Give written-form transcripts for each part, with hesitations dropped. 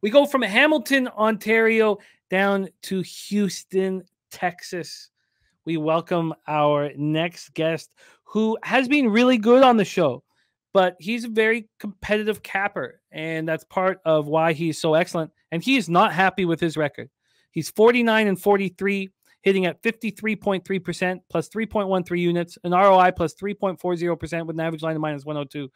We go from Hamilton, Ontario, down to Houston, Texas. We welcome our next guest, who has been really good on the show, but he's a very competitive capper, and that's part of why he's so excellent. And he is not happy with his record. He's 49-43, hitting at 53.3%, plus 3.13 units, an ROI plus 3.40% with an average line of minus 102.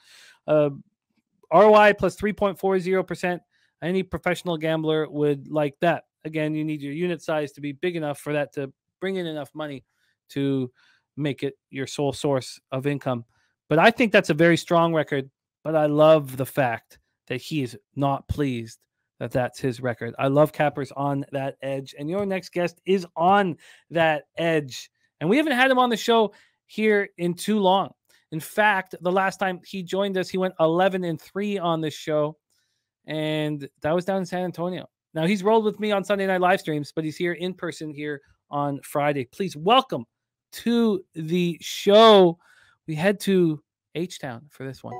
ROI plus 3.40%. Any professional gambler would like that. Again, you need your unit size to be big enough for that to bring in enough money to make it your sole source of income. But I think that's a very strong record. But I love the fact that he is not pleased that that's his record. I love cappers on that edge. And your next guest is on that edge. And we haven't had him on the show here in too long. In fact, the last time he joined us, he went 11-3 on this show. And that was down in San Antonio. Now, he's rolled with me on Sunday night live streams, but he's here in person here on Friday. Please welcome to the show. We head to H-Town for this one.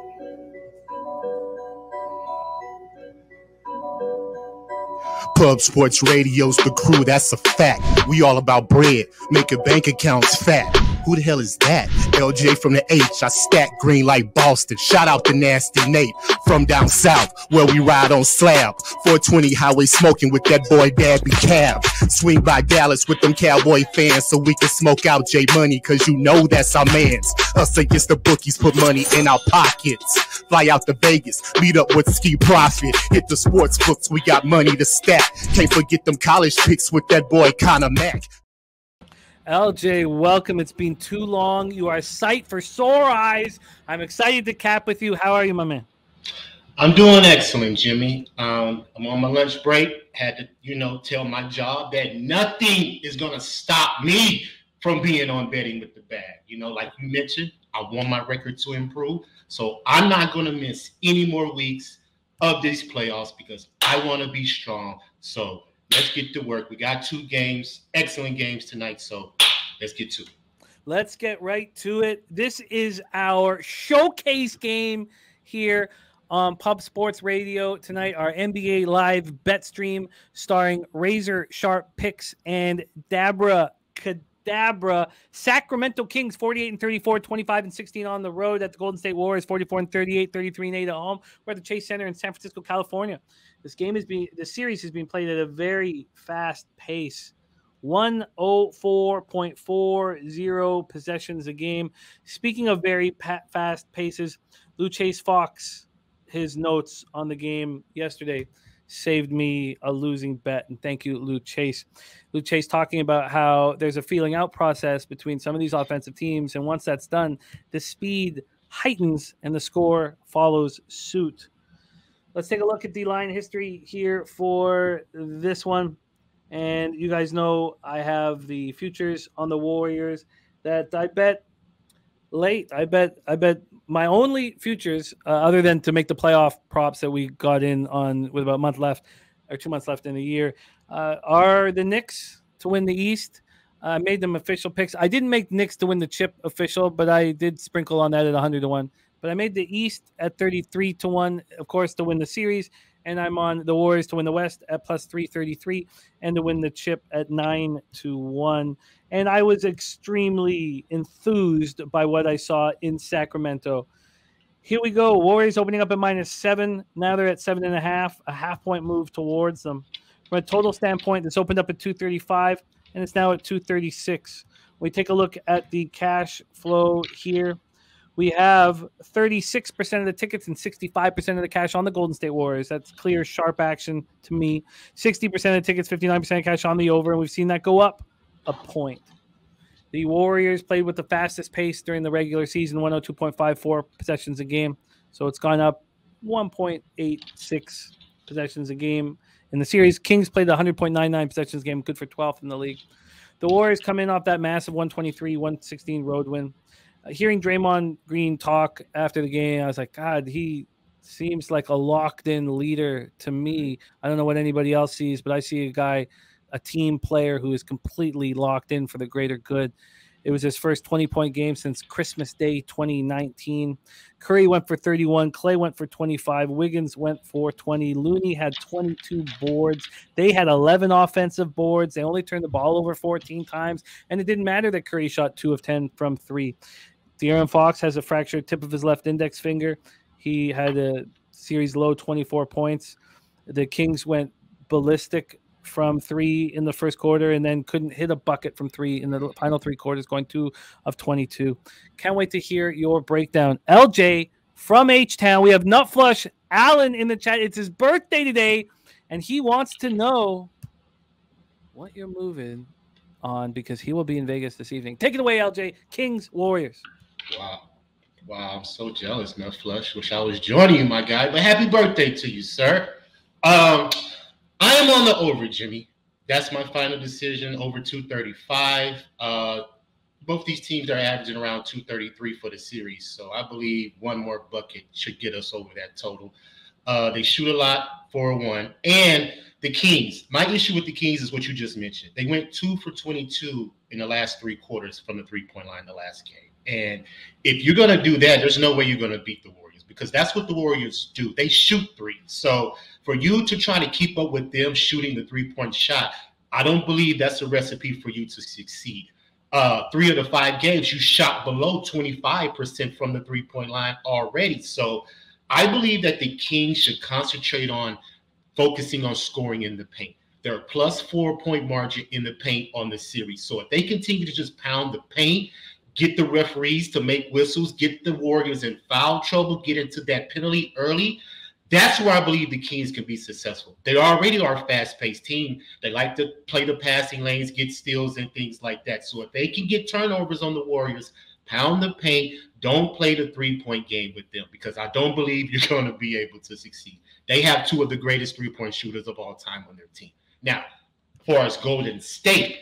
Pub Sports Radio's the crew, that's a fact. We all about bread, making bank accounts fat. Who the hell is that? LJ from the H, I stack green like Boston. Shout out to Nasty Nate from down south, where we ride on slabs. 420 highway smoking with that boy Dabby Cab. Swing by Dallas with them Cowboy fans so we can smoke out J Money, cause you know that's our mans. Us against the bookies, put money in our pockets. Fly out to Vegas, meet up with Ski Profit. Hit the sports books, we got money to stack. Can't forget them college picks with that boy Connor Mack. LJ, welcome. It's been too long. You are a sight for sore eyes. I'm excited to cap with you. How are you, my man? I'm doing excellent, Jimmy. I'm on my lunch break. Had to, tell my job that nothing is going to stop me from being on Betting with the Bag. Like you mentioned, I want my record to improve. So I'm not going to miss any more weeks of these playoffs because I want to be strong. So let's get to work. We got 2 games, excellent games tonight. So let's get to it. Let's get right to it. This is our showcase game here on Pub Sports Radio tonight. Our NBA Live bet stream starring Razor Sharp Picks and Dabra Kadabra. Sacramento Kings 48-34, 25-16 on the road at the Golden State Warriors 44-38, 33-8 at home. We're at the Chase Center in San Francisco, California. This series has been played at a very fast pace. 104.40 possessions a game. Speaking of very fast paces, Lou Chase Fox, his notes on the game yesterday saved me a losing bet. And thank you, Lou Chase. Lou Chase talking about how there's a feeling out process between some of these offensive teams. And once that's done, the speed heightens and the score follows suit. Let's take a look at the line history here for this one. And you guys know I have the futures on the Warriors that I bet late. I bet my only futures, other than to make the playoff props that we got in on with about a month left or 2 months left in the year, are the Knicks to win the East. I made them official picks. I didn't make Knicks to win the chip official, but I did sprinkle on that at 100-1. But I made the East at 33-1, of course, to win the series. And I'm on the Warriors to win the West at plus 333 and to win the chip at 9-1. And I was extremely enthused by what I saw in Sacramento. Here we go. Warriors opening up at -7. Now they're at 7.5, a half-point move towards them. From a total standpoint, this opened up at 235, and it's now at 236. We take a look at the cash flow here. We have 36% of the tickets and 65% of the cash on the Golden State Warriors. That's clear, sharp action to me. 60% of the tickets, 59% of cash on the over, and we've seen that go up a point. The Warriors played with the fastest pace during the regular season, 102.54 possessions a game. So it's gone up 1.86 possessions a game in the series. Kings played 100.99 possessions a game, good for 12th in the league. The Warriors come in off that massive 123-116 road win. Hearing Draymond Green talk after the game, I was like, God, he seems like a locked-in leader to me. I don't know what anybody else sees, but I see a guy, a team player who is completely locked in for the greater good. It was his first 20-point game since Christmas Day 2019. Curry went for 31. Clay went for 25. Wiggins went for 20. Looney had 22 boards. They had 11 offensive boards. They only turned the ball over 14 times, and it didn't matter that Curry shot 2 of 10 from 3. De'Aaron Fox has a fractured tip of his left index finger. He had a series low 24 points. The Kings went ballistic from 3 in the first quarter and then couldn't hit a bucket from 3 in the final 3 quarters, going 2 of 22. Can't wait to hear your breakdown. LJ from H-Town. We have Nutflush Allen in the chat. It's his birthday today, and he wants to know what you're moving on because he will be in Vegas this evening. Take it away, LJ. Kings, Warriors. Wow, I'm so jealous, Nutflush. Wish I was joining you, my guy. But happy birthday to you, sir. I am on the over, Jimmy. That's my final decision, over 235. Both these teams are averaging around 233 for the series, so I believe one more bucket should get us over that total. They shoot a lot, 4-1. And the Kings, my issue with the Kings is what you just mentioned. They went 2 for 22 in the last 3 quarters from the three-point line the last game. And if you're going to do that, there's no way you're going to beat the Warriors because that's what the Warriors do. They shoot threes. So for you to try to keep up with them shooting the three-point shot, I don't believe that's a recipe for you to succeed. 3 of the 5 games, you shot below 25% from the three-point line already. So I believe that the Kings should concentrate on focusing on scoring in the paint. They're a plus 4-point margin in the paint on the series. So if they continue to just pound the paint, get the referees to make whistles, get the Warriors in foul trouble, get into that penalty early, that's where I believe the Kings can be successful. They already are a fast-paced team. They like to play the passing lanes, get steals and things like that. So if they can get turnovers on the Warriors, pound the paint, don't play the three-point game with them because I don't believe you're going to be able to succeed. They have 2 of the greatest three-point shooters of all time on their team. Now, as far as Golden State,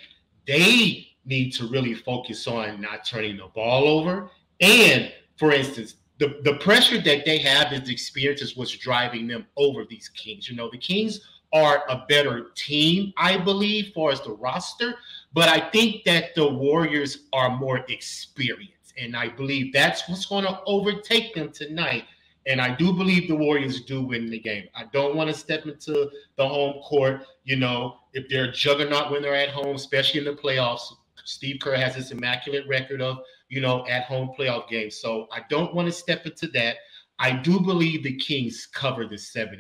they need to really focus on not turning the ball over. And, for instance, the pressure that they have is the experience is what's driving them over these Kings. You know, the Kings are a better team, I believe, as far as the roster. But I think that the Warriors are more experienced. And I believe that's what's going to overtake them tonight. And I do believe the Warriors do win the game. I don't want to step into the home court. You know, if they're a juggernaut when they're at home, especially in the playoffs, Steve Kerr has this immaculate record of, you know, at-home playoff games. So I don't want to step into that. I do believe the Kings cover the 7.5,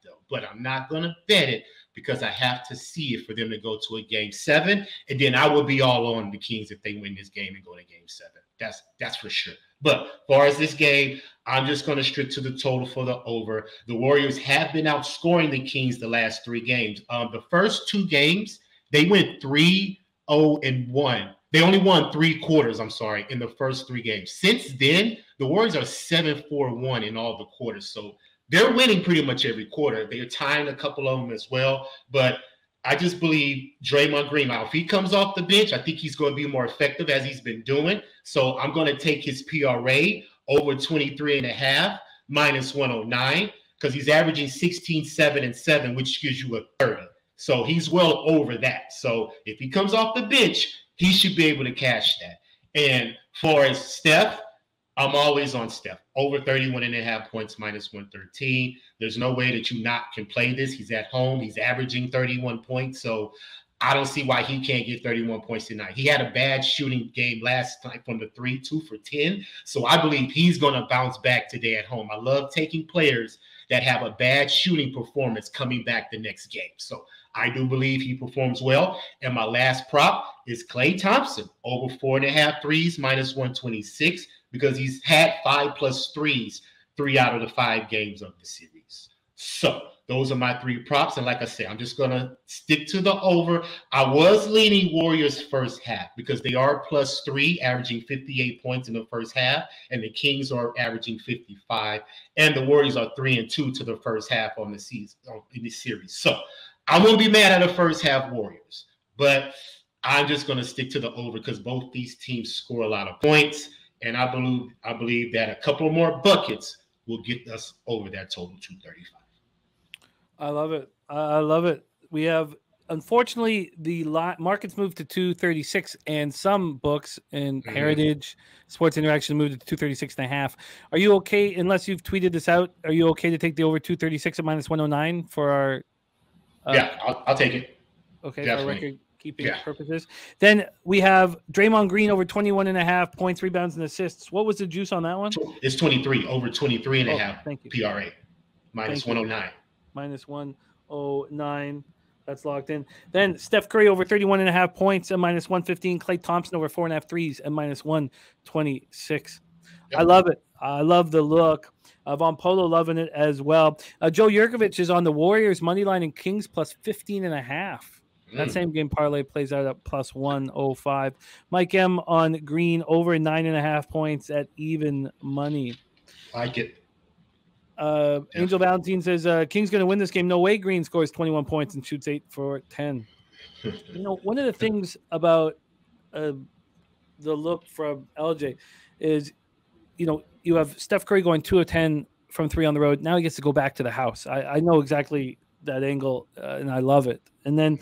though. But I'm not going to bet it because I have to see it for them to go to a Game 7. And then I will be all on the Kings if they win this game and go to Game 7. That's for sure. But as far as this game, I'm just going to stick to the total for the over. The Warriors have been outscoring the Kings the last 3 games. The first 2 games, they went 3-0-1. They only won 3 quarters, in the first 3 games. Since then, the Warriors are 7-4-1 in all the quarters. So they're winning pretty much every quarter. They're tying a couple of them as well. But I just believe Draymond Green, now, if he comes off the bench, I think he's going to be more effective as he's been doing. So I'm going to take his PRA over 23.5 minus 109 because he's averaging 16, 7, and 7, which gives you a 30. So he's well over that. So if he comes off the bench, he should be able to cash that. And for Steph, I'm always on Steph. Over 31.5 points, minus 113. There's no way that you not can play this. He's at home. He's averaging 31 points. So I don't see why he can't get 31 points tonight. He had a bad shooting game last night from the 3, 2 for 10. So I believe he's going to bounce back today at home. I love taking players that have a bad shooting performance coming back the next game. So I do believe he performs well. And my last prop is Klay Thompson, over 4.5 threes, minus 126, because he's had 5+ threes 3 out of the 5 games of the series. So those are my 3 props. And like I said, I'm just going to stick to the over. I was leaning Warriors first half because they are +3, averaging 58 points in the first half. And the Kings are averaging 55. And the Warriors are 3-2 to the first half on the season in this series. So I won't be mad at the first half Warriors. But I'm just going to stick to the over because both these teams score a lot of points. And I believe that a couple more buckets will get us over that total 235. I love it. I love it. We have unfortunately, the markets moved to 236, and some books and Heritage Sports Interaction moved to 236.5. Are you okay, unless you've tweeted this out, are you okay to take the over 236 at minus 109 for our yeah, I'll take it. Okay, Definitely. for record keeping purposes. Then we have Draymond Green over 21.5 points, rebounds, and assists. What was the juice on that one? It's 23, over 23.5 thank you. PRA. Minus 109. Minus 109. That's locked in. Then Steph Curry over 31.5 points at minus 115. Klay Thompson over 4.5 threes at minus 126. Yep. I love it. I love the look. Von Polo loving it as well. Joe Jurkovich is on the Warriors money line and Kings plus 15.5. That same game parlay plays out at plus 105. Mike M on Green over 9.5 points at even money. Like it. Angel Valentine says King's going to win this game. No way. Green scores 21 points and shoots 8 for 10. One of the things about the look from LJ is, you have Steph Curry going 2 of 10 from 3 on the road. Now he gets to go back to the house. I know exactly that angle, and I love it. And then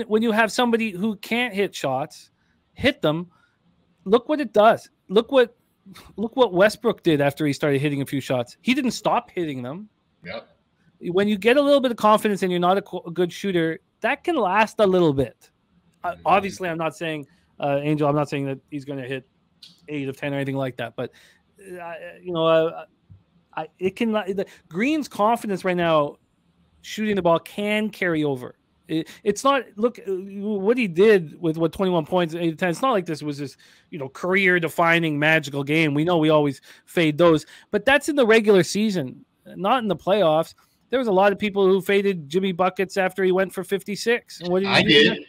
when you have somebody who can't hit shots, hit them. Look what it does. Look what Westbrook did after he started hitting a few shots. He didn't stop hitting them. Yep. When you get a little bit of confidence and you're not a good shooter, that can last a little bit. Obviously, I'm not saying, Angel, I'm not saying that he's going to hit 8 of 10 or anything like that. But, it can. Green's confidence right now shooting the ball can carry over. It's not, look what he did with 21 points, 8 of 10. It's not like this was this, career defining magical game. We know we always fade those, but that's in the regular season, not in the playoffs. There was a lot of people who faded Jimmy buckets after he went for 56. And what did I did.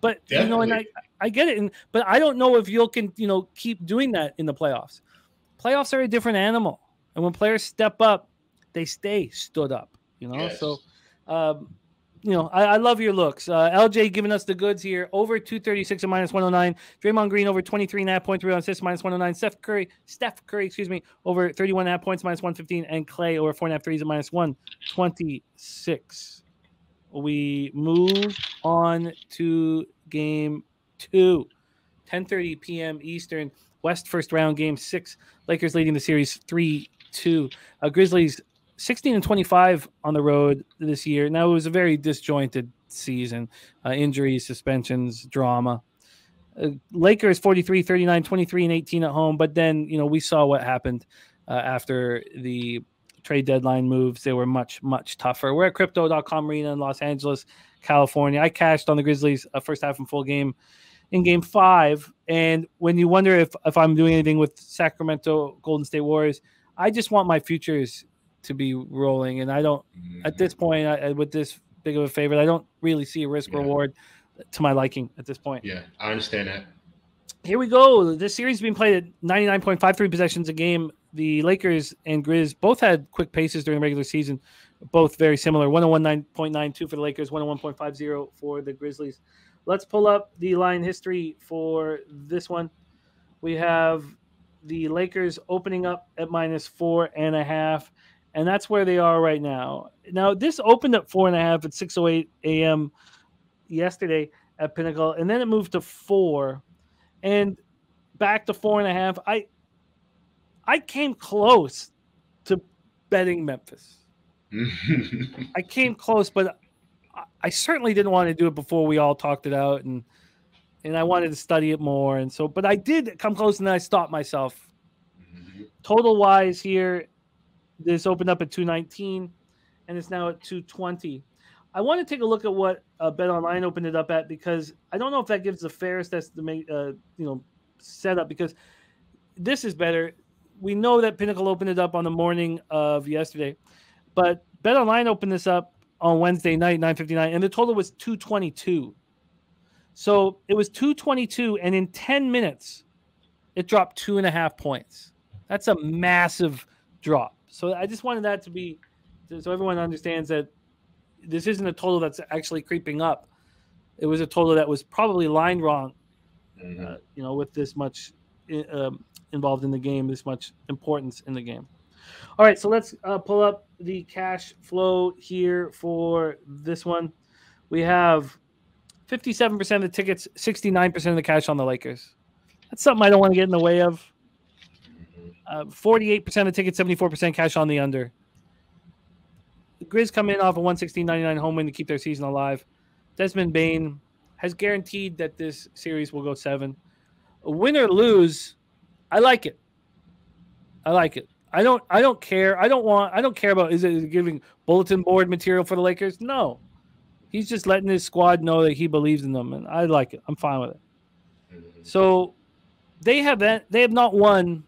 But and I get it, but I don't know if you can keep doing that in the playoffs. Playoffs are a different animal, and when players step up, they stay stood up. Yes. So. I love your looks. LJ giving us the goods here. Over 236 at minus 109. Draymond Green over 23.5 points, rebound assists, minus 109. Steph Curry, over 31.5 points, minus 115. And Klay over 4.5 threes at minus 126. We move on to game 2. 10:30 p.m. Eastern. West first round, game 6. Lakers leading the series 3-2. Grizzlies 16-25 on the road this year. Now, it was a very disjointed season. Injuries, suspensions, drama. Lakers 43, 39, 23, and 18 at home. But then, we saw what happened after the trade deadline moves. They were much, much tougher. We're at Crypto.com Arena in Los Angeles, California. I cashed on the Grizzlies first half and full game in game 5. And when you wonder if I'm doing anything with Sacramento Golden State Warriors, I just want my futures to be rolling, and I don't at this point with this big of a favorite, I don't really see a risk reward to my liking at this point. Yeah, I understand that. Here we go. This series is being played at 99.53 possessions a game. The Lakers and Grizz both had quick paces during the regular season, both very similar. 101.92 for the Lakers, 101.50 for the Grizzlies. Let's pull up the line history for this one. We have the Lakers opening up at minus 4.5. And that's where they are right now. Now, this opened at 4.5 at 6:08 a.m. yesterday at Pinnacle, and then it moved to 4 and back to 4.5. I came close to betting Memphis. I came close, but I certainly didn't want to do it before we all talked it out, and I wanted to study it more. And so, but I did come close, and then I stopped myself. Total wise here, this opened up at 219, and it's now at 220. I want to take a look at what BetOnline opened it up at, because I don't know if that gives the fairest estimate, setup, because this is better. We know that Pinnacle opened it up on the morning of yesterday, but BetOnline opened this up on Wednesday night, 9:59, and the total was 222. So it was 222, and in 10 minutes, it dropped 2.5 points. That's a massive drop. So I just wanted that to be, so everyone understands that this isn't a total that's actually creeping up. It was a total that was probably lined wrong, with this much involved in the game, this much importance in the game. All right, so let's pull up the cash flow here for this one. We have 57% of the tickets, 69% of the cash on the Lakers. That's something I don't want to get in the way of. 48% of tickets, 74% cash on the under. The Grizz come in off a 116.99 home win to keep their season alive. Desmond Bain has guaranteed that this series will go 7. Win or lose, I like it. I like it. I don't care. I don't care about is it giving bulletin board material for the Lakers? No. He's just letting his squad know that he believes in them, and I like it. I'm fine with it. So they have not won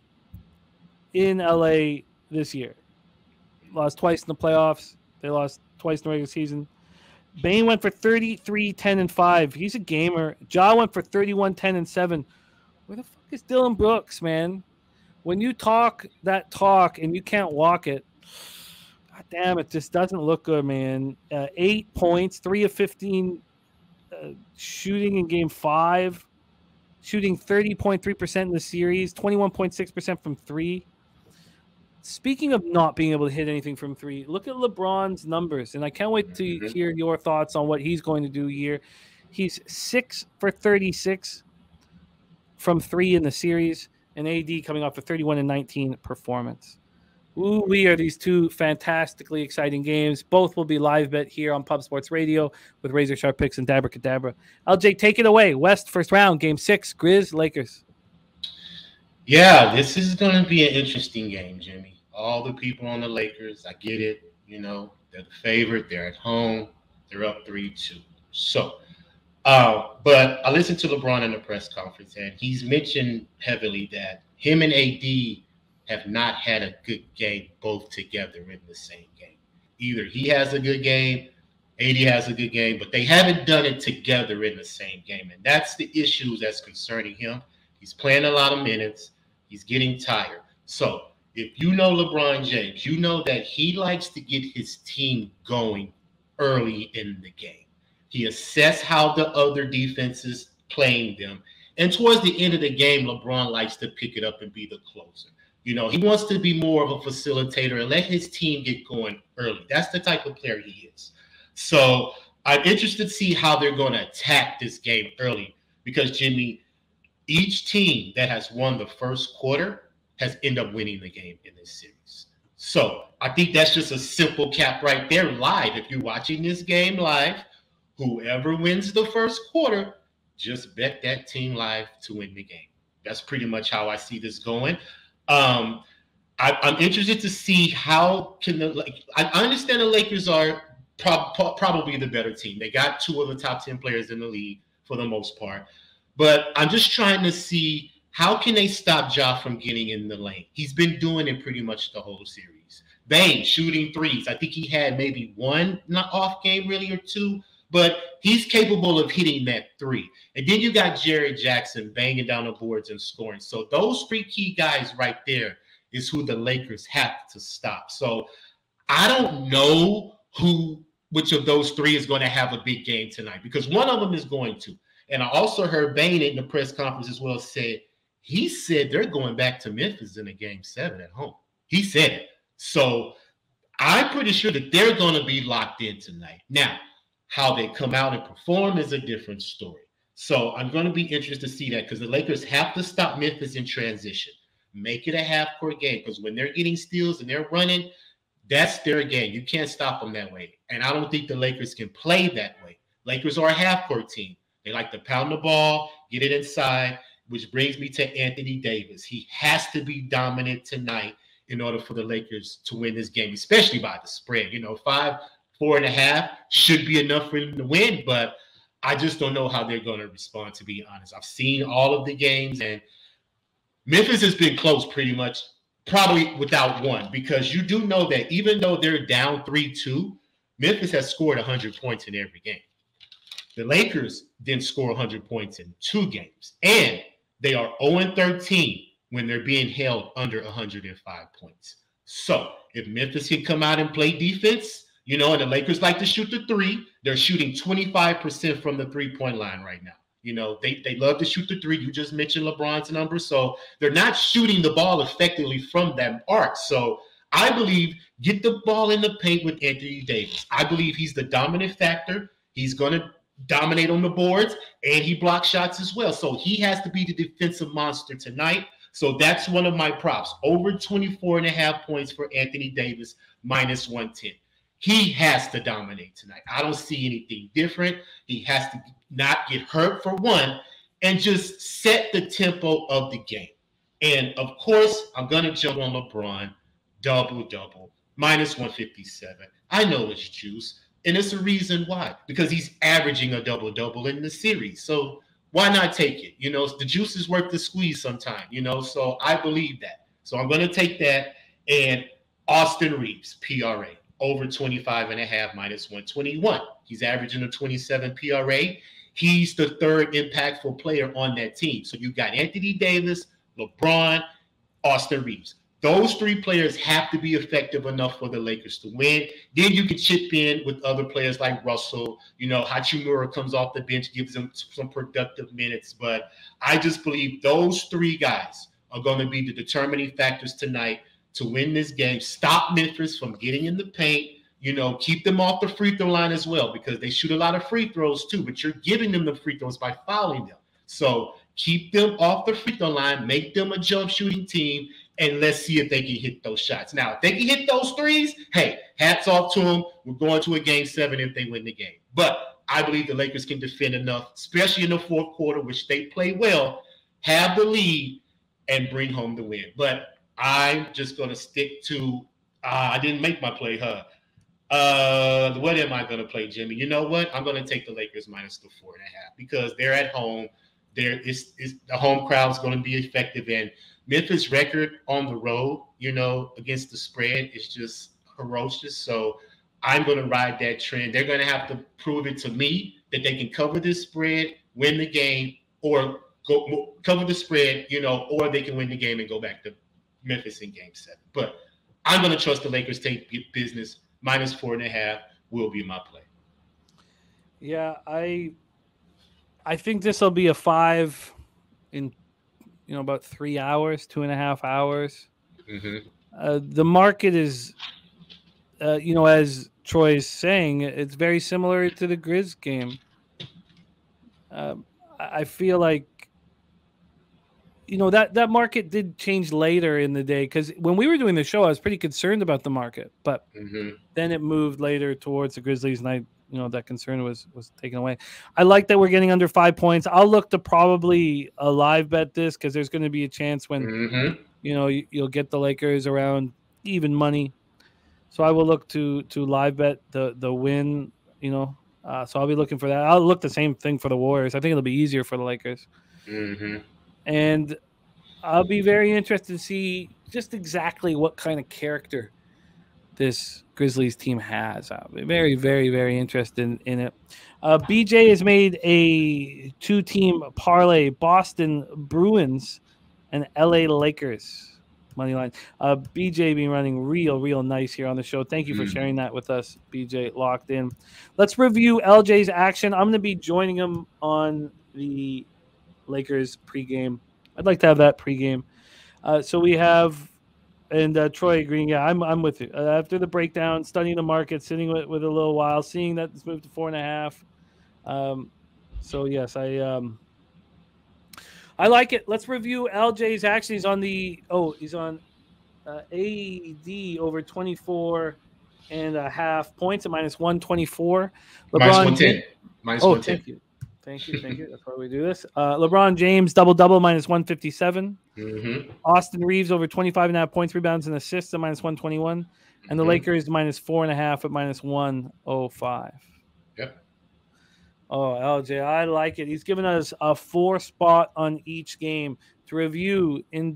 in LA this year. Lost twice in the playoffs. They lost twice in the regular season. Bain went for 33, 10, and 5. He's a gamer. Ja went for 31, 10, and 7. Where the fuck is Dylan Brooks, man? When you talk that talk and you can't walk it, god damn, it just doesn't look good, man. 8 points, 3 of 15 shooting in game 5, shooting 30.3% in the series, 21.6% from 3. Speaking of not being able to hit anything from 3, look at LeBron's numbers, and I can't wait to hear your thoughts on what he's going to do here. He's 6 for 36 from 3 in the series, and AD coming off a 31 and 19 performance. Ooh, we are these two fantastically exciting games. Both will be live bet here on Pub Sports Radio with Razor Sharp Picks and Dabra Cadabra. LJ, take it away. West first round, game 6, Grizz Lakers. Yeah, this is going to be an interesting game, Jimmy. All the people on the Lakers, I get it. You know, they're the favorite. They're at home. They're up 3-2. So, but I listened to LeBron in the press conference, and he's mentioned heavily that him and AD have not had a good game both together in the same game. Either he has a good game, AD has a good game, but they haven't done it together in the same game. And that's the issue that's concerning him. He's playing a lot of minutes. He's getting tired. So if you know LeBron James, you know that he likes to get his team going early in the game. He assesses how the other defenses playing them. And towards the end of the game, LeBron likes to pick it up and be the closer. You know, he wants to be more of a facilitator and let his team get going early. That's the type of player he is. So I'm interested to see how they're going to attack this game early because, Jimmy, each team that has won the first quarter has ended up winning the game in this series. So I think that's just a simple cap right there live. If you're watching this game live, whoever wins the first quarter, just bet that team live to win the game. That's pretty much how I see this going. I'm interested to see how can I understand the Lakers are probably the better team. They got 2 of the top 10 players in the league for the most part. But I'm just trying to see how can they stop Ja from getting in the lane. He's been doing it pretty much the whole series. Bain shooting threes. I think he had maybe 1 not off game really or 2, but he's capable of hitting that 3. And then you got Jared Jackson banging down the boards and scoring. So those 3 key guys right there is who the Lakers have to stop. So I don't know which of those 3 is going to have a big game tonight because one of them is going to. And I also heard Bain in the press conference as well said they're going back to Memphis in a game 7 at home. He said it. So I'm pretty sure that they're going to be locked in tonight. Now, how they come out and perform is a different story. So I'm going to be interested to see that because the Lakers have to stop Memphis in transition. Make it a half-court game because when they're getting steals and they're running, that's their game. You can't stop them that way. And I don't think the Lakers can play that way. Lakers are a half-court team. They like to pound the ball, get it inside, which brings me to Anthony Davis. He has to be dominant tonight in order for the Lakers to win this game, especially by the spread. You know, 4.5 should be enough for them to win, but I just don't know how they're going to respond, to be honest. I've seen all of the games, and Memphis has been close pretty much, probably without one, because you do know that even though they're down 3-2, Memphis has scored 100 points in every game. The Lakers didn't score 100 points in 2 games, and they are 0-13 when they're being held under 105 points. So if Memphis can come out and play defense, you know, and the Lakers like to shoot the 3. They're shooting 25% from the 3-point line right now. You know, they love to shoot the 3. You just mentioned LeBron's number. So they're not shooting the ball effectively from that arc. So I believe get the ball in the paint with Anthony Davis. I believe he's the dominant factor. He's going to dominate on the boards, and he blocks shots as well. So he has to be the defensive monster tonight. So that's one of my props. Over 24.5 points for Anthony Davis, minus 110. He has to dominate tonight. I don't see anything different. He has to not get hurt for one and just set the tempo of the game. And, of course, I'm going to jump on LeBron, double-double, minus 157. I know it's juice, and it's a reason why. Because he's averaging a double-double in the series. So why not take it? You know, the juice is worth the squeeze sometime, you know. So I believe that. So I'm going to take that. And Austin Reeves, PRA, over 25.5, minus 121. He's averaging a 27 PRA. He's the third impactful player on that team. So you got Anthony Davis, LeBron, Austin Reeves. Those three players have to be effective enough for the Lakers to win. Then you can chip in with other players like Russell. You know, Hachimura comes off the bench, gives them some productive minutes. But I just believe those three guys are going to be the determining factors tonight to win this game. Stop Memphis from getting in the paint. You know, keep them off the free throw line as well, because they shoot a lot of free throws too, but you're giving them the free throws by fouling them. So keep them off the free throw line, make them a jump shooting team, and let's see if they can hit those shots. Now, if they can hit those threes, hey, hats off to them. We're going to a game 7 if they win the game. But I believe the Lakers can defend enough, especially in the fourth quarter, which they play well, have the lead, and bring home the win. But I'm just going to stick to I didn't make my play, huh? What am I going to play, Jimmy? You know what? I'm going to take the Lakers minus the 4.5 because they're at home. The home crowd is going to be effective, and Memphis' record on the road, you know, against the spread is just ferocious. So I'm going to ride that trend. They're going to have to prove it to me that they can cover this spread, win the game, or cover the spread, you know, or they can win the game and go back to Memphis in game 7. But I'm going to trust the Lakers take business. Minus 4.5 will be my play. Yeah, I think this will be a 5 in, you know, about 3 hours, 2.5 hours. Mm-hmm. The market is, you know, as Troy is saying, it's very similar to the Grizz game. I feel like, you know, that market did change later in the day, because when we were doing the show, I was pretty concerned about the market, but then it moved later towards the Grizzlies, and you know, that concern was taken away. I like that we're getting under 5 points. I'll look to probably a live bet this, because there's going to be a chance when you know you'll get the Lakers around even money. So I will look to live bet the win. You know, so I'll be looking for that. I'll look the same thing for the Warriors. I think it'll be easier for the Lakers. And I'll be very interested to see just exactly what kind of character this Grizzlies team has. I'll be very, very, very interested in it. BJ has made a 2-team parlay: Boston Bruins and LA Lakers money line. BJ been running real nice here on the show. Thank you for sharing that with us, BJ. Locked in. Let's review LJ's action. I'm going to be joining him on the Lakers pregame. I'd like to have that pregame. So we have, and Troy agreeing. Yeah, I'm with you. After the breakdown, studying the market, sitting with a little while, seeing that it's moved to 4.5. So yes, I like it. Let's review LJ's action. He's on he's on AD over 24.5 points at minus 124. Minus 110. Minus 110. Thank you. Thank you. That's why we do this. LeBron James, double-double, minus 157. Austin Reeves, over 25.5 points, rebounds, and assists at minus 121. And the Lakers, minus 4.5 at minus 105. Yep. Oh, LJ, I like it. He's given us a 4 spot on each game. To review, in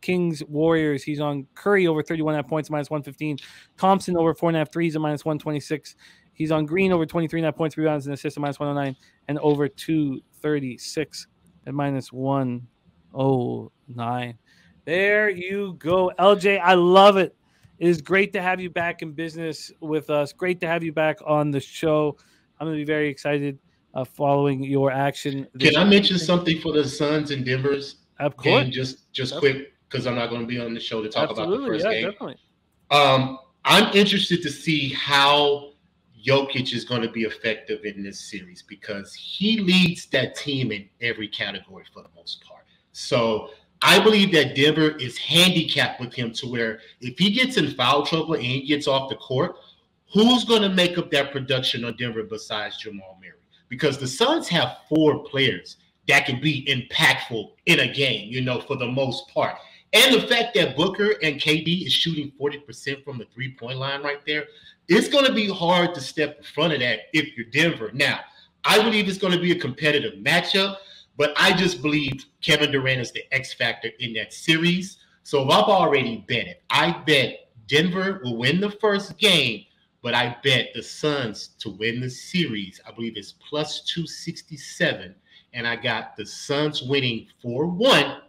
Kings Warriors, he's on Curry, over 31.5 points, minus 115. Thompson, over 4.5 threes at minus 126. He's on Green, over 23.5 points, rebounds, and assists at minus 109, and over 236 at minus 109. There you go, LJ. I love it. It is great to have you back in business with us. Great to have you back on the show. I'm going to be very excited following your action. Can I mention something for the Suns and Denver's? Of course. Game, just quick, because I'm not going to be on the show to talk about the first game. Definitely. I'm interested to see how Jokic is going to be effective in this series because he leads that team in every category for the most part. So I believe that Denver is handicapped with him to where if he gets in foul trouble and he gets off the court, who's going to make up that production on Denver besides Jamal Murray? Because the Suns have 4 players that can be impactful in a game, for the most part. And the fact that Booker and KD is shooting 40% from the three-point line right there, it's going to be hard to step in front of that if you're Denver. Now, I believe it's going to be a competitive matchup, but I just believe Kevin Durant is the X factor in that series. So if I've already bet it, I bet Denver will win the first game, but I bet the Suns to win the series. I believe it's plus 267, and I got the Suns winning 4-1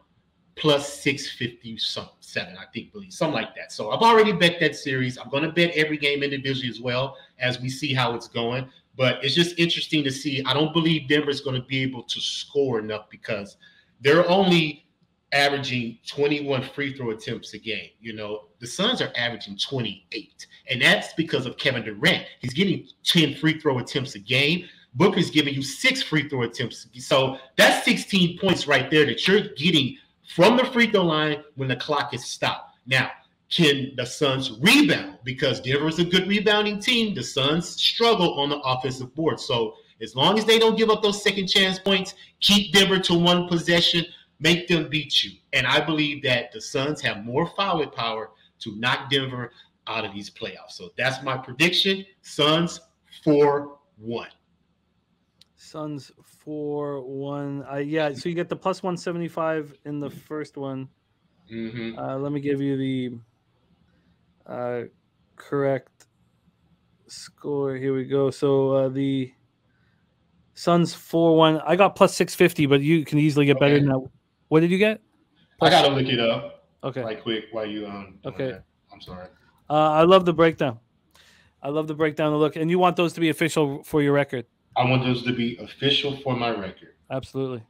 plus 657, I think, something like that. So I've already bet that series. I'm going to bet every game individually as well as we see how it's going. But it's just interesting to see. I don't believe Denver's going to be able to score enough because they're only averaging 21 free throw attempts a game. The Suns are averaging 28, and that's because of Kevin Durant. He's getting 10 free throw attempts a game. Booker's giving you 6 free throw attempts. So that's 16 points right there that you're getting from the free throw line when the clock is stopped. Now, can the Suns rebound? Because Denver is a good rebounding team. The Suns struggle on the offensive board. So as long as they don't give up those second chance points, keep Denver to 1 possession, make them beat you. And I believe that the Suns have more fouling power to knock Denver out of these playoffs. So that's my prediction. Suns 4-1. Suns 4-1. Yeah, so you get the plus 175 in the first one. Mm-hmm. Let me give you the correct score. Here we go. So the Suns 4-1. I got plus 650, but you can easily get better than that. What did you get? I gotta look it up. Okay. Right quick while you okay. That. I'm sorry. I love the breakdown. I love the breakdown. Look, and you want those to be official for your record. I want those to be official for my record. Absolutely.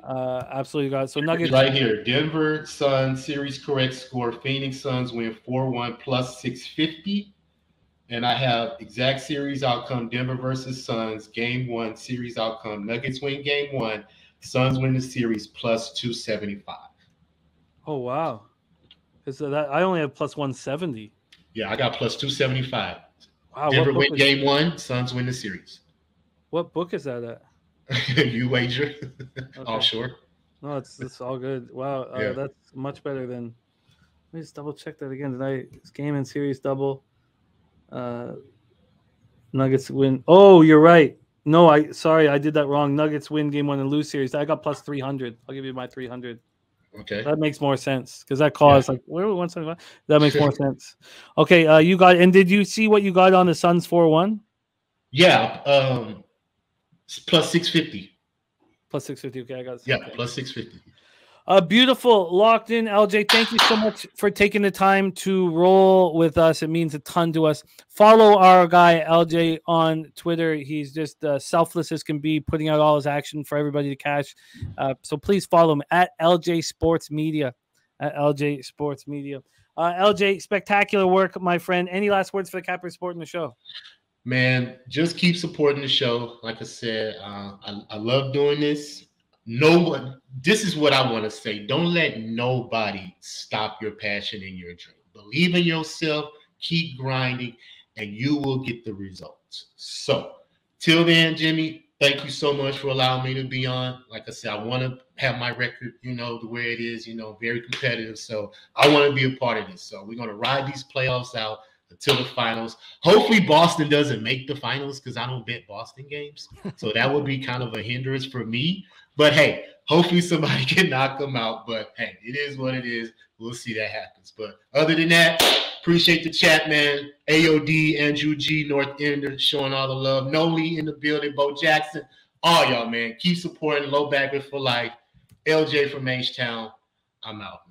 Absolutely, guys. So Nuggets right here. Denver Suns series correct score. Phoenix Suns win 4-1 plus 650. And I have exact series outcome. Denver versus Suns. Game 1 series outcome. Nuggets win game 1. Suns win the series plus 275. Oh wow. Because that I only have plus 170. Yeah, I got plus 275. Wow. Denver win game 1. Suns win the series. What book is that at? You wager. Okay. Offshore. No, it's all good. Wow, yeah. That's much better than. Let me just double check that again. Tonight, it's game and series double. Nuggets win. Oh, you're right. No, I did that wrong. Nuggets win game 1 and lose series. I got plus 300. I'll give you my 300. Okay. That makes more sense because that caused like where were 175? That makes more sense. Okay, you got, and did you see what you got on the Suns 4-1? Yeah. Plus 650. Plus 650. Okay, I got. Yeah, okay. plus 650. Beautiful, locked in, LJ. Thank you so much for taking the time to roll with us. It means a ton to us. Follow our guy LJ on Twitter. He's just selfless as can be, putting out all his action for everybody to catch. So please follow him at LJ Sports Media. At LJ Sports Media. LJ, spectacular work, my friend. Any last words for the Capper Sport in the show? Man, just keep supporting the show. Like I said, I love doing this. This is what I want to say. Don't let nobody stop your passion and your dream. Believe in yourself, keep grinding, and you will get the results. So, till then, Jimmy, thank you so much for allowing me to be on. Like I said, I want to have my record, the way it is, very competitive. So, I want to be a part of this. So, we're going to ride these playoffs out until the finals. Hopefully Boston doesn't make the finals because I don't bet Boston games. So that would be kind of a hindrance for me. But hey, hopefully somebody can knock them out. But hey, it is what it is. We'll see that happens. But other than that, appreciate the chat, man. AOD, Andrew G, North Ender showing all the love. Noli in the building, Bo Jackson. All y'all, man. Keep supporting Low Bagger for life. LJ from H-Town. I'm out, man.